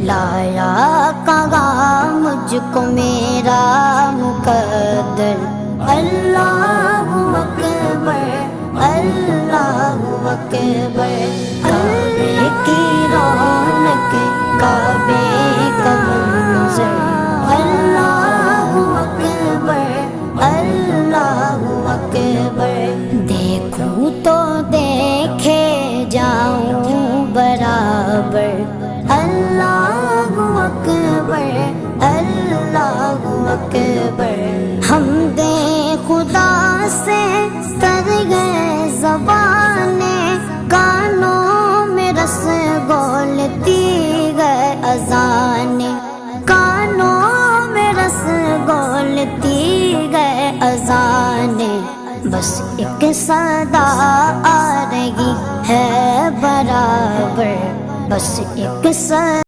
لایا کہاں مجھ کو میرا مقدر، اللہ اکبر اللہ اکبر، کعبے کی رونق کعبے کا منظر، اللہ اکبر اللہ اکبر، دیکھوں تو دیکھے جاؤں برابر، اللہ اکبر اللہ اکبر، حمد خدا سے تر گئے زبانیں، کانوں میں رس گولتی گئے اذانیں، کانوں میں رس گولتی گئے اذانیں، بس ایک صدا آ رہی ہے برابر، بس ایک صدا